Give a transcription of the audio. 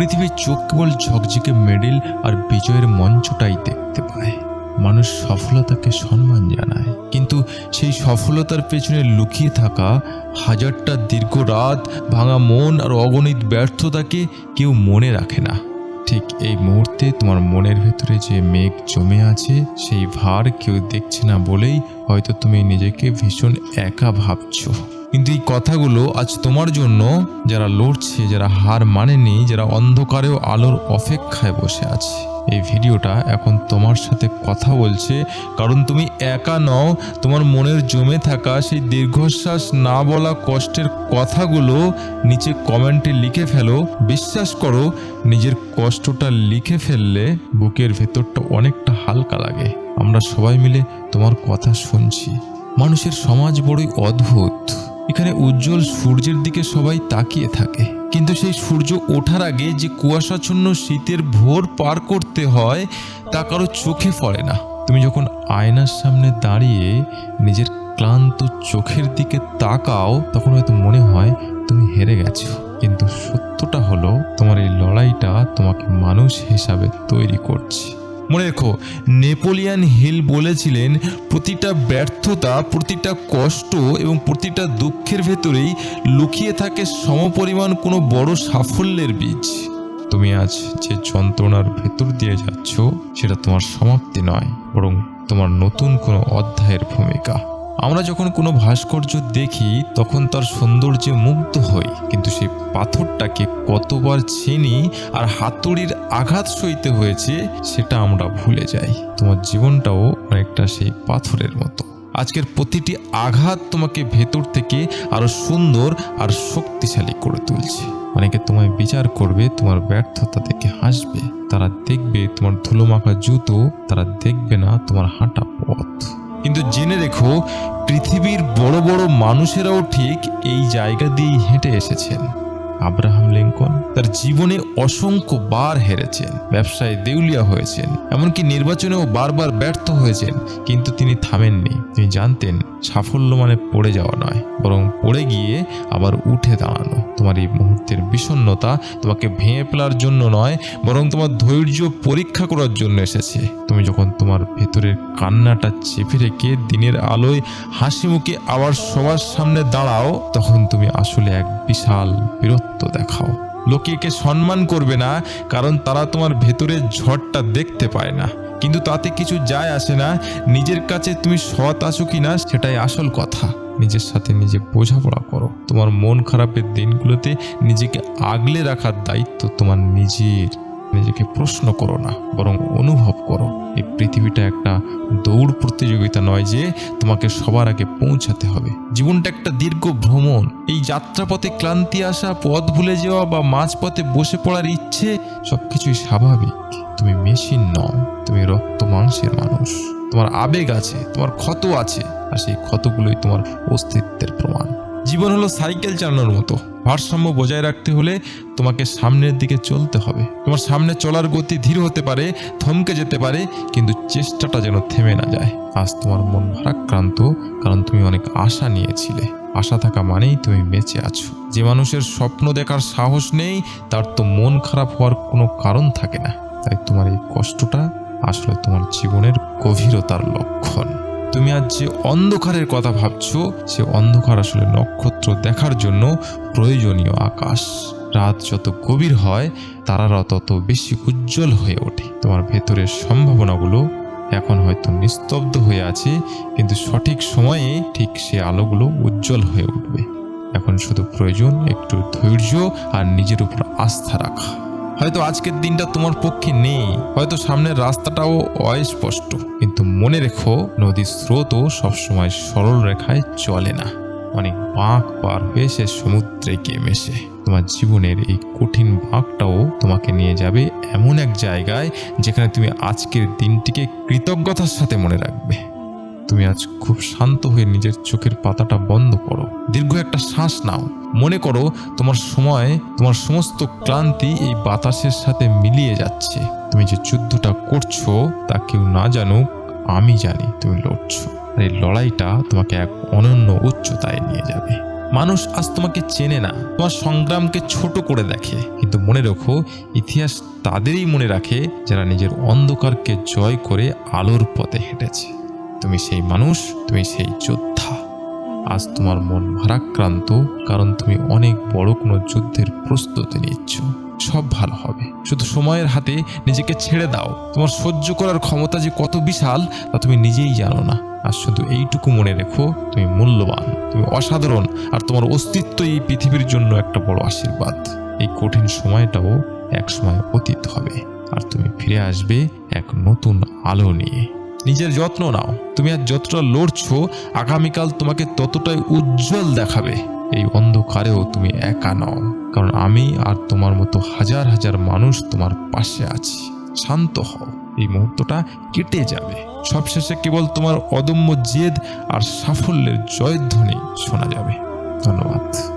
পৃথিবীর চোখ কেবল ঝকঝকে মেডেল আর বিজয়ের মঞ্চটাই দেখতে পায়। মানুষ সফলতাকে সম্মান জানায়, কিন্তু সেই সফলতার পেছনে লুকিয়ে থাকা হাজারটা দীর্ঘ রাত, ভাঙা মন আর অগণিত ব্যর্থতাকে কেউ মনে রাখে না। ঠিক এই মুহূর্তে তোমার মনের ভেতরে যে মেঘ জমে আছে, সেই ভার কেউ দেখছে না বলেই হয়তো তুমি নিজেকে ভীষণ একা ভাবছো। কিন্তু এই কথাগুলো আজ তোমার জন্য, যারা লড়ছে, যারা হার মানেনি, যারা অন্ধকারেও আলোর অপেক্ষায় বসে আছে। এই ভিডিওটা এখন তোমার সাথে কথা বলছে, কারণ তুমি একা নও। তোমার মনের জমে থাকা সেই দীর্ঘশ্বাস, না বলা কষ্টের কথাগুলো নিচে কমেন্টে লিখে ফেলো। বিশ্বাস করো, নিজের কষ্টটা লিখে ফেললে বুকের ভেতরটা অনেকটা হালকা লাগে। আমরা সবাই মিলে তোমার কথা শুনছি। মানুষের সমাজ বড়ই অদ্ভুত। এখানে উজ্জ্বল সূর্যের দিকে সবাই তাকিয়ে থাকে, কিন্তু সেই সূর্য ওঠার আগে যে কুয়াশাচ্ছন্ন শীতের ভোর পার করতে হয় তা কারো চোখে পড়ে না। তুমি যখন আয়নার সামনে দাঁড়িয়ে নিজের ক্লান্ত চোখের দিকে তাকাও, তখন হয়তো মনে হয় তুমি হেরে গেছো। কিন্তু সত্যটা হলো, তোমার এই লড়াইটা তোমাকে মানুষ হিসাবে তৈরি করছে। মনে রেখো, নেপোলিয়ান হিল বলেছিলেন, প্রতিটা ব্যর্থতা, প্রতিটা কষ্ট এবং প্রতিটা দুঃখের ভেতরেই লুকিয়ে থাকে সমপরিমাণ কোনো বড় সাফল্যের বীজ। তুমি আজ যে যন্ত্রণার ভেতর দিয়ে যাচ্ছ, সেটা তোমার সমাপ্তি নয়, বরং তোমার নতুন কোনো অধ্যায়ের ভূমিকা। আমরা যখন কোনো ভাস্কর্য দেখি, তখন তার সৌন্দর্যে মুগ্ধ হই, কিন্তু সেই পাথরটাকে কতবার ছিনি আর হাতুড়ির আঘাত সইতে হয়েছে সেটা আমরা ভুলে যাই। তোমার জীবনটাও অনেকটা সেই পাথরের মতো। আজকের প্রতিটি আঘাত তোমাকে ভেতর থেকে আরো সুন্দর আর শক্তিশালী করে তুলছে। অনেকে তোমায় বিচার করবে, তোমার ব্যর্থতা দেখে হাসবে। তারা দেখবে তোমার ধুলোমাখা জুতো, তারা দেখবে না তোমার হাঁটা পথ। কিন্তু জেনে রেখো, পৃথিবীর বড় বড় মানুষেরাও ঠিক এই জায়গা দিয়েই হেঁটে এসেছেন। আব্রাহাম লিঙ্কন তার জীবনে অসংখ্য বার হেরেছেন, ব্যবসায় দেউলিয়া হয়েছেন, এমনকি নির্বাচনেও বারবার ব্যর্থ হয়েছেন, কিন্তু তিনি থামেননি। তিনি জানতেন, সাফল্য মানে পড়ে যাওয়া নয়, বরং পড়ে গিয়ে আবার উঠে দাঁড়ানো। তোমার এই মুহূর্তের বিষণ্ণতা তোমাকে ভেঙে ফেলার জন্য নয়, বরং তোমার ধৈর্য পরীক্ষা করার জন্য এসেছে। তুমি যখন তোমার ভেতরের কান্নাটা চেপে রেখে দিনের আলোয় হাসি মুখে আবার সবার সামনে দাঁড়াও, তখন তুমি আসলে এক বিশাল বীরত্ব দেখাও। লোকে একে সম্মান করবে না, কারণ তারা তোমার ভেতরের ঝড়টা দেখতে পায় না। কিন্তু তাতে কিছু যায় আসে না। নিজের কাছে তুমি সৎ আছো কিনা সেটাই আসল কথা। নিজের সাথে নিজে বোঝাপড়া করো। তোমার মন খারাপের দিনগুলোতে নিজেকে আগলে রাখার দায়িত্ব তোমার নিজের। নিজেকে প্রশ্ন করো না, বরং অনুভব করো। এই পৃথিবীটা একটা দৌড় প্রতিযোগিতা নয় যে তোমাকে সবার আগে পৌঁছাতে হবে। জীবনটা একটা দীর্ঘ ভ্রমণ। এই যাত্রাপথে ক্লান্তি আসা, পথ ভুলে যাওয়া বা মাঝপথে বসে পড়ার ইচ্ছে, সবকিছুই স্বাভাবিক। তুমি মেশিন নও, তুমি রক্ত মাংসের মানুষ। তোমার আবেগ আছে, তোমার ক্ষত আছে, আর সেই ক্ষতগুলোই তোমার অস্তিত্বের প্রমাণ। জীবন হলো সাইকেল চালানোর মতো। ভারসাম্য বজায় রাখতে হলে তোমাকে সামনের দিকে চলতে হবে। তোমার সামনে চলার গতি ধীর হতে পারে, থমকে যেতে পারে, কিন্তু চেষ্টাটা যেন থেমে না যায়। আজ তোমার মন ভারাক্রান্ত, কারণ তুমি অনেক আশা নিয়েছিলে। আশা থাকা মানেই তুমি বেঁচে আছো। যে মানুষের স্বপ্ন দেখার সাহস নেই, তার তো মন খারাপ হওয়ার কোনো কারণ থাকে না। তাই তোমার এই কষ্টটা আসলে তোমার জীবনের গভীরতার লক্ষণ। তুমি আজ যে অন্ধকারের কথা ভাবছো, সে অন্ধকার আসলে নক্ষত্র দেখার জন্য প্রয়োজনীয় আকাশ। রাত যত গভীর হয়, তারারা তত বেশি উজ্জ্বল হয়ে ওঠে। তোমার ভেতরের সম্ভাবনাগুলো এখন হয়তো নিস্তব্ধ হয়ে আছে, কিন্তু সঠিক সময়ে ঠিক সে আলোগুলো উজ্জ্বল হয়ে উঠবে। এখন শুধু প্রয়োজন একটু ধৈর্য আর নিজের উপর আস্থা রাখা। হয়তো আজকের দিনটা তোমার পক্ষে নেই, হয়তো সামনের রাস্তাটাও অস্পষ্ট, কিন্তু মনে রেখো, নদীর স্রোতও সবসময় সরল রেখায় চলে না। অনেক বাঁক পার হয়ে সে সমুদ্রে গিয়ে মেশে। তোমার জীবনের এই কঠিন বাঁকটাও তোমাকে নিয়ে যাবে এমন এক জায়গায় যেখানে তুমি আজকের দিনটিকে কৃতজ্ঞতার সাথে মনে রাখবে। তুমি আজ খুব শান্ত হয়ে নিজের চোখের পাতাটা বন্ধ করো, দীর্ঘ একটা শ্বাস নাও। মনে করো, তোমার সমস্ত ক্লান্তি এই বাতাসের সাথে মিলিয়ে যাচ্ছে। তুমি যে যুদ্ধটা করছো তা কেউ না জানুক, আমি জানি তুমি লড়ছো। আর এই লড়াইটা তোমাকে এক অনন্য উচ্চতায় নিয়ে যাবে। মানুষ আজ তোমাকে চেনে না, তোমার সংগ্রামকে ছোট করে দেখে, কিন্তু মনে রেখো ইতিহাস তাদেরই মনে রাখে যারা নিজের অন্ধকারকে জয় করে আলোর পথে হেঁটেছে। তুমি সেই মানুষ, তুমি সেই যোদ্ধা। আজ তোমার মন ভারাক্রান্ত, কারণ তুমি অনেক বড় কোনো যুদ্ধের প্রস্তুতি নিচ্ছ। সব ভালো হবে, শুধু সময়ের হাতে নিজেকে ছেড়ে দাও। তোমার সহ্য করার ক্ষমতা যে কত বিশাল তা তুমি নিজেই জানো না। আর শুধু এইটুকু মনে রেখো, তুমি মূল্যবান, তুমি অসাধারণ, আর তোমার অস্তিত্ব এই পৃথিবীর জন্য একটা বড় আশীর্বাদ। এই কঠিন সময়টাও একসময় অতীত হবে, আর তুমি ফিরে আসবে এক নতুন আলো নিয়ে। নিজের যত্ন নাও। তুমি আজ যতটা লড়ছো, আগামীকাল তোমাকে ততটাই উজ্জ্বল দেখাবে। এই অন্ধকারেও তুমি একা নও, কারণ আমি আর তোমার মতো হাজার হাজার মানুষ তোমার পাশে আছি। শান্ত হও, এই মুহূর্তটা কেটে যাবে। সবশেষে কেবল তোমার অদম্য জেদ আর সাফল্যের জয়ধ্বনি শোনা যাবে। ধন্যবাদ।